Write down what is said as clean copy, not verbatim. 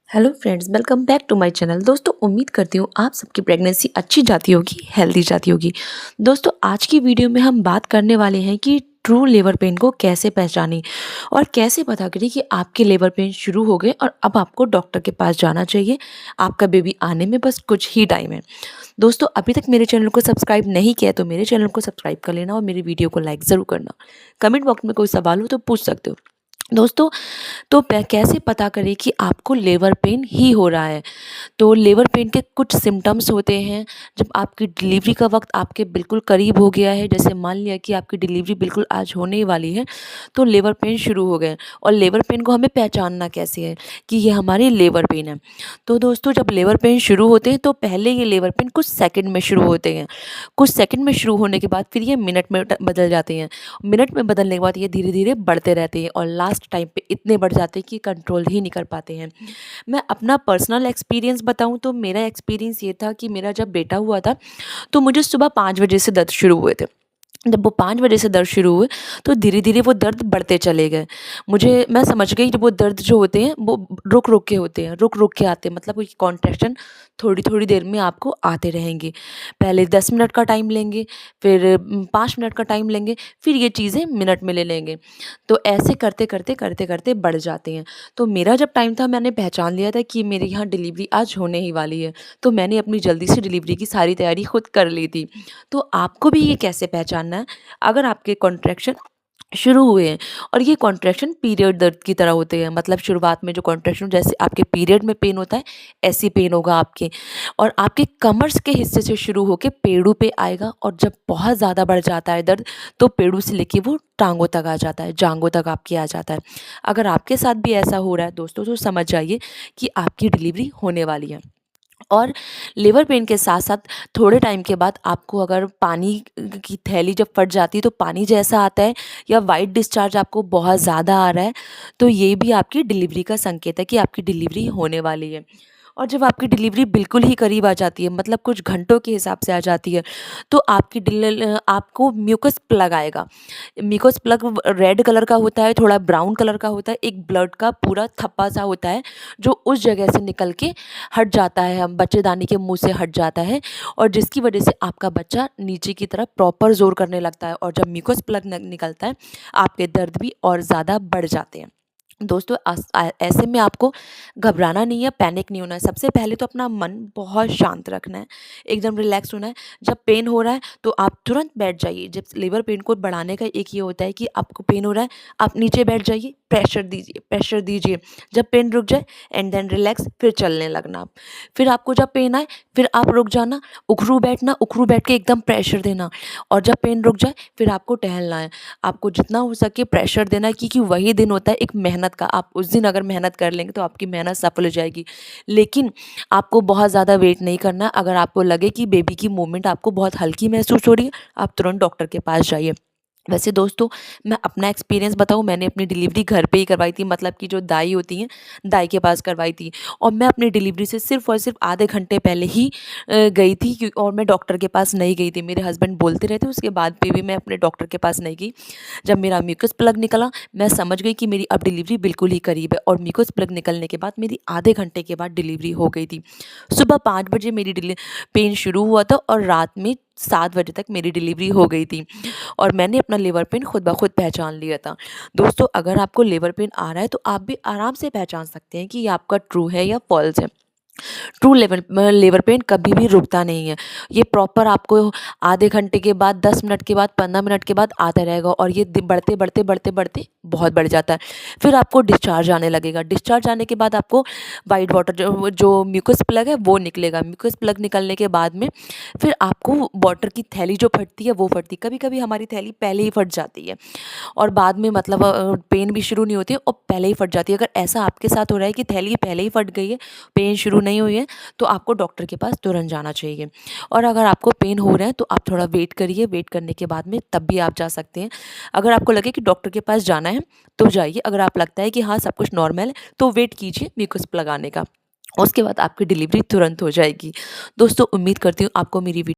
Hello friends, welcome back to my channel. दोस्तों, उम्मीद करती हूँ आप सबकी प्रेगनेंसी अच्छी जाती होगी, हेल्दी जाती होगी। दोस्तों, आज की वीडियो में हम बात करने वाले हैं कि ट्रू लेबर पेन को कैसे पहचानें और कैसे पता करें कि आपके लेबर पेन शुरू हो गए और अब आपको डॉक्टर के पास जाना चाहिए। आपका बेबी आने में बस कुछ ही टाइम है। दोस्तों, अभी तक मेरे चैनल को सब्सक्राइब नहीं किया तो मेरे चैनल को सब्सक्राइब कर लेना और मेरी वीडियो को लाइक ज़रूर करना। कमेंट बॉक्स में कोई सवाल हो तो पूछ सकते हो। दोस्तों, तो कैसे पता करें कि आपको लेबर पेन ही हो रहा है। तो लेबर पेन के कुछ सिम्टम्स होते हैं। जब आपकी डिलीवरी का वक्त आपके बिल्कुल करीब हो गया है, जैसे मान लिया कि आपकी डिलीवरी बिल्कुल आज होने ही वाली है, तो लेबर पेन शुरू हो गए। और लेबर पेन को हमें पहचानना कैसे है कि ये हमारी लेबर पेन है। तो दोस्तों, जब लेबर पेन शुरू होते हैं तो पहले ये लेबर पेन कुछ सेकंड में शुरू होते हैं। कुछ सेकंड में शुरू होने के बाद फिर ये मिनट में बदल जाते हैं। मिनट में बदलने के बाद ये धीरे धीरे बढ़ते रहते हैं और लास्ट टाइम पे इतने बढ़ जाते हैं कि कंट्रोल ही नहीं कर पाते हैं। मैं अपना पर्सनल एक्सपीरियंस बताऊं तो मेरा एक्सपीरियंस ये था कि मेरा जब बेटा हुआ था तो मुझे सुबह 5 बजे से दर्द शुरू हुए थे। जब वो 5 बजे से दर्द शुरू हुए तो धीरे धीरे वो दर्द बढ़ते चले गए। मैं समझ गई जब वो दर्द जो होते हैं वो रुक रुक के होते हैं, रुक रुक के आते हैं, मतलब कोई कॉन्ट्रैक्शन थोड़ी थोड़ी देर में आपको आते रहेंगे। पहले 10 मिनट का टाइम लेंगे, फिर 5 मिनट का टाइम लेंगे, फिर ये चीज़ें मिनट में ले लेंगे। तो ऐसे करते करते करते करते बढ़ जाते हैं। तो मेरा जब टाइम था मैंने पहचान लिया था कि मेरे यहाँ डिलीवरी आज होने ही वाली है। तो मैंने अपनी जल्दी से डिलीवरी की सारी तैयारी खुद कर ली थी। तो आपको भी ये कैसे पहचानना है? अगर आपके कॉन्ट्रैक्शन शुरू हुए हैं और ये कॉन्ट्रैक्शन पीरियड दर्द की तरह होते हैं, मतलब शुरुआत में जो कॉन्ट्रैक्शन जैसे आपके पीरियड में पेन होता है ऐसी पेन होगा आपके, और आपके कमर्स के हिस्से से शुरू होकर पेड़ों पे आएगा। और जब बहुत ज़्यादा बढ़ जाता है दर्द तो पेड़ों से लेके वो टांगों तक आ जाता है, जांघों तक आपके आ जाता है। अगर आपके साथ भी ऐसा हो रहा है दोस्तों तो समझ जाइए कि आपकी डिलीवरी होने वाली है। और लेबर पेन के साथ साथ थोड़े टाइम के बाद आपको अगर पानी की थैली जब फट जाती है तो पानी जैसा आता है, या वाइट डिस्चार्ज आपको बहुत ज़्यादा आ रहा है, तो ये भी आपकी डिलीवरी का संकेत है कि आपकी डिलीवरी होने वाली है। और जब आपकी डिलीवरी बिल्कुल ही करीब आ जाती है, मतलब कुछ घंटों के हिसाब से आ जाती है, तो आपको म्यूकस प्लग आएगा। म्यूकस प्लग रेड कलर का होता है, थोड़ा ब्राउन कलर का होता है, एक ब्लड का पूरा थप्पा सा होता है जो उस जगह से निकल के हट जाता है, हम बच्चेदानी के मुंह से हट जाता है, और जिसकी वजह से आपका बच्चा नीचे की तरफ प्रॉपर जोर करने लगता है। और जब म्यूकस प्लग निकलता है आपके दर्द भी और ज़्यादा बढ़ जाते हैं। दोस्तों, ऐसे में आपको घबराना नहीं है, पैनिक नहीं होना है। सबसे पहले तो अपना मन बहुत शांत रखना है, एकदम रिलैक्स होना है। जब पेन हो रहा है तो आप तुरंत बैठ जाइए। जब लेबर पेन को बढ़ाने का एक ये होता है कि आपको पेन हो रहा है, आप नीचे बैठ जाइए, प्रेशर दीजिए, प्रेशर दीजिए। जब पेन रुक जाए एंड देन रिलैक्स, फिर चलने लगना आप। फिर आपको जब पेन आए फिर आप रुक जाना, उखरू बैठना, उखरू बैठ के एकदम प्रेशर देना। और जब पेन रुक जाए फिर आपको टहलना है। आपको जितना हो सके प्रेशर देना है, क्योंकि वही दिन होता है एक मेहनत का। आप उस दिन अगर मेहनत कर लेंगे तो आपकी मेहनत सफल हो जाएगी। लेकिन आपको बहुत ज़्यादा वेट नहीं करना। अगर आपको लगे कि बेबी की मूवमेंट आपको बहुत हल्की महसूस हो रही है, आप तुरंत डॉक्टर के पास जाइए। वैसे दोस्तों, मैं अपना एक्सपीरियंस बताऊँ, मैंने अपनी डिलीवरी घर पे ही करवाई थी, मतलब कि जो दाई होती हैं दाई के पास करवाई थी। और मैं अपनी डिलीवरी से सिर्फ़ और सिर्फ आधे घंटे पहले ही गई थी, और मैं डॉक्टर के पास नहीं गई थी। मेरे हस्बैंड बोलते रहते, उसके बाद भी मैं अपने डॉक्टर के पास नहीं गई। जब मेरा म्यूकस प्लग निकला मैं समझ गई कि मेरी अब डिलीवरी बिल्कुल ही करीब है, और म्यूकस प्लग निकलने के बाद मेरी आधे घंटे के बाद डिलीवरी हो गई थी। सुबह 5 बजे मेरी पेन शुरू हुआ था और रात में 7 बजे तक मेरी डिलीवरी हो गई थी। और मैंने अपना लेबर पेन खुद ब खुद पहचान लिया था। दोस्तों, अगर आपको लेबर पेन आ रहा है तो आप भी आराम से पहचान सकते हैं कि ये आपका ट्रू है या फॉल्स है। ट्रू लेबर पेन कभी भी रुकता नहीं है। ये प्रॉपर आपको आधे घंटे के बाद, 10 मिनट के बाद, 15 मिनट के बाद आता रहेगा, और ये बढ़ते बढ़ते बढ़ते बढ़ते बहुत बढ़ जाता है। फिर आपको डिस्चार्ज आने लगेगा। डिस्चार्ज आने के बाद आपको वाइट वाटर जो जो म्यूकस प्लग है वो निकलेगा। म्यूकस प्लग निकलने के बाद में फिर आपको वाटर की थैली जो फटती है वो फटती है। कभी कभी हमारी थैली पहले ही फट जाती है और बाद में, मतलब पेन भी शुरू नहीं होती है और पहले ही फट जाती है। अगर ऐसा आपके साथ हो रहा है कि थैली पहले ही फट गई है, पेन शुरू नहीं हुई है, तो आपको डॉक्टर के पास तुरंत जाना चाहिए। और अगर आपको पेन हो रहा है तो आप थोड़ा वेट करिए, वेट करने के बाद में तब भी आप जा सकते हैं। अगर आपको लगे कि डॉक्टर के पास जाना है तो जाइए। अगर आप लगता है कि हाँ सब कुछ नॉर्मल है तो वेट कीजिए म्यूकस प्लग आने का, उसके बाद आपकी डिलीवरी तुरंत हो जाएगी। दोस्तों, उम्मीद करती हूँ आपको मेरी